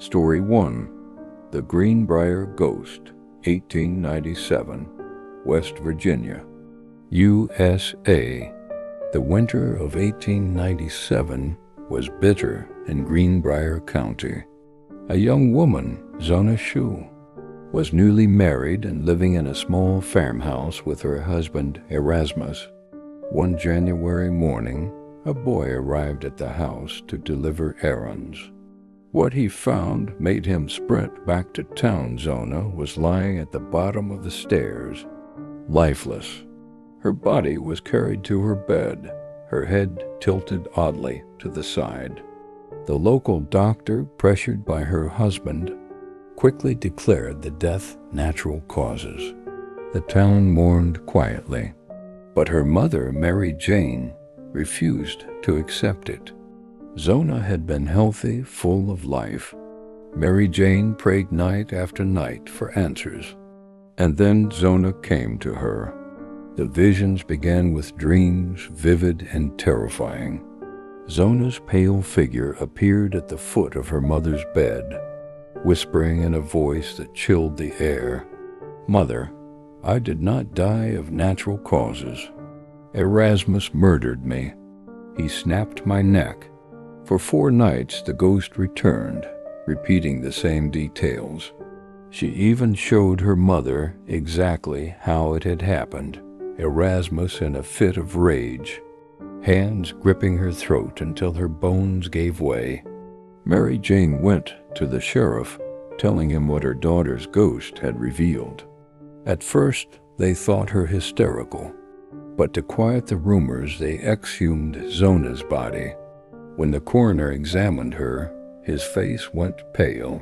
Story 1. The Greenbrier Ghost, 1897, West Virginia, USA. The winter of 1897 was bitter in Greenbrier County. A young woman, Zona Shue, was newly married and living in a small farmhouse with her husband Erasmus. One January morning, a boy arrived at the house to deliver errands. What he found made him sprint back to town. Zona was lying at the bottom of the stairs, lifeless. Her body was carried to her bed, her head tilted oddly to the side. The local doctor, pressured by her husband, quickly declared the death natural causes. The town mourned quietly, but her mother, Mary Jane, refused to accept it. Zona had been healthy, full of life. Mary Jane prayed night after night for answers. And then Zona came to her. The visions began with dreams, vivid and terrifying. Zona's pale figure appeared at the foot of her mother's bed, whispering in a voice that chilled the air, "Mother, I did not die of natural causes. Erasmus murdered me. He snapped my neck." For 4 nights the ghost returned, repeating the same details. She even showed her mother exactly how it had happened. Erasmus in a fit of rage, hands gripping her throat until her bones gave way. Mary Jane went to the sheriff, telling him what her daughter's ghost had revealed. At first, they thought her hysterical, but to quiet the rumors, they exhumed Zona's body. When the coroner examined her, his face went pale.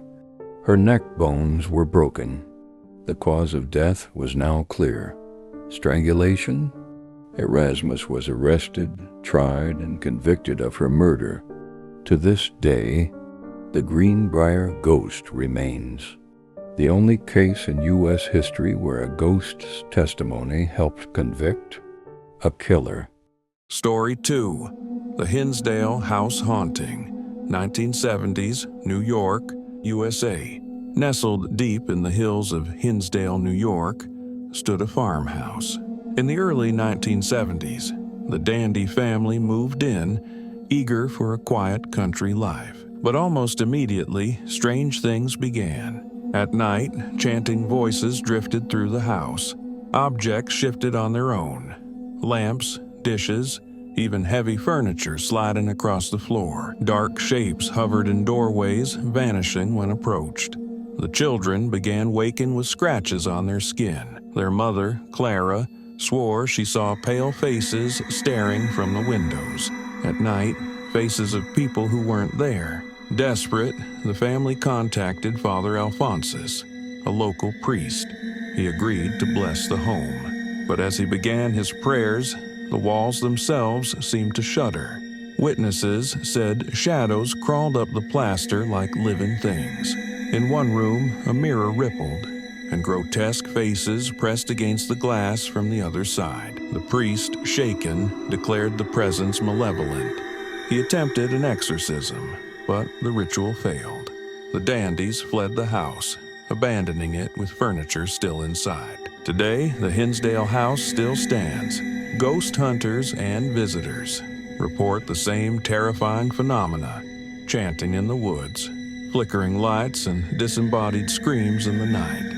Her neck bones were broken. The cause of death was now clear. Strangulation? Erasmus was arrested, tried, and convicted of her murder. To this day, the Greenbrier ghost remains. The only case in U.S. history where a ghost's testimony helped convict a killer. Story 2. The Hinsdale House Haunting, 1970s, New York, USA. Nestled deep in the hills of Hinsdale, New York, stood a farmhouse. In the early 1970s, the Dandy family moved in, eager for a quiet country life. But almost immediately, strange things began. At night, chanting voices drifted through the house. Objects shifted on their own. Lamps, dishes, even heavy furniture sliding across the floor. Dark shapes hovered in doorways, vanishing when approached. The children began waking with scratches on their skin. Their mother, Clara, swore she saw pale faces staring from the windows. At night, faces of people who weren't there. Desperate, the family contacted Father Alphonsus, a local priest. He agreed to bless the home. But as he began his prayers, the walls themselves seemed to shudder. Witnesses said shadows crawled up the plaster like living things. In one room, a mirror rippled, and grotesque faces pressed against the glass from the other side. The priest, shaken, declared the presence malevolent. He attempted an exorcism, but the ritual failed. The Dandies fled the house, abandoning it with furniture still inside. Today, the Hinsdale house still stands. Ghost hunters and visitors report the same terrifying phenomena, chanting in the woods, flickering lights and disembodied screams in the night.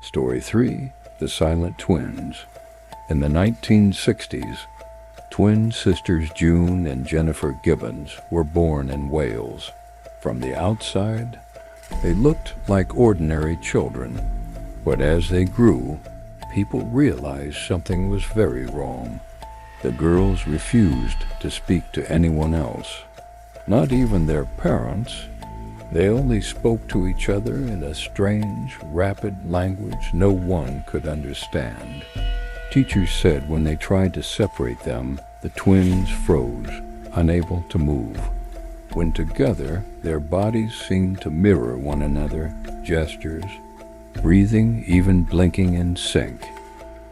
Story 3. The Silent Twins. In the 1960s, twin sisters June and Jennifer Gibbons were born in Wales. From the outside, they looked like ordinary children, but as they grew, people realized something was very wrong. The girls refused to speak to anyone else, not even their parents. They only spoke to each other in a strange, rapid language no one could understand. Teachers said when they tried to separate them, the twins froze, unable to move. When together, their bodies seemed to mirror one another, gestures, breathing, even blinking in sync.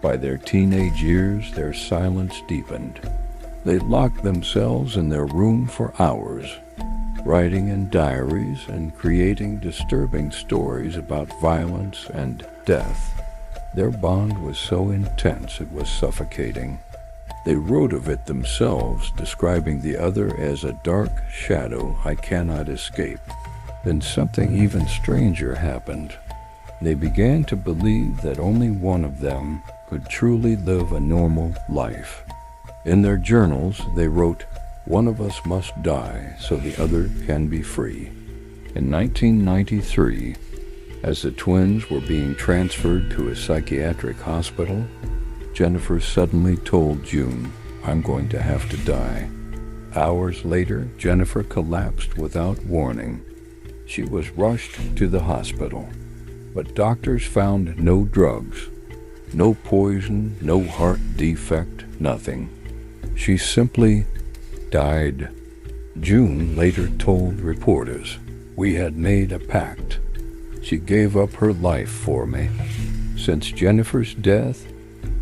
By their teenage years, their silence deepened. They locked themselves in their room for hours, writing in diaries and creating disturbing stories about violence and death. Their bond was so intense it was suffocating. They wrote of it themselves, describing the other as a dark shadow I cannot escape. Then something even stranger happened. They began to believe that only one of them could truly live a normal life. In their journals, they wrote, "One of us must die so the other can be free." In 1993, as the twins were being transferred to a psychiatric hospital, Jennifer suddenly told June, "I'm going to have to die." Hours later, Jennifer collapsed without warning. She was rushed to the hospital, but doctors found no drugs, no poison, no heart defect, nothing. She simply died. June later told reporters, "We had made a pact. She gave up her life for me." Since Jennifer's death,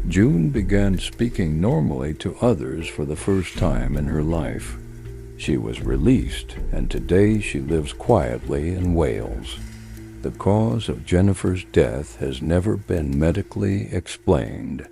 June began speaking normally to others for the first time in her life. She was released, and today she lives quietly in Wales. The cause of Jennifer's death has never been medically explained.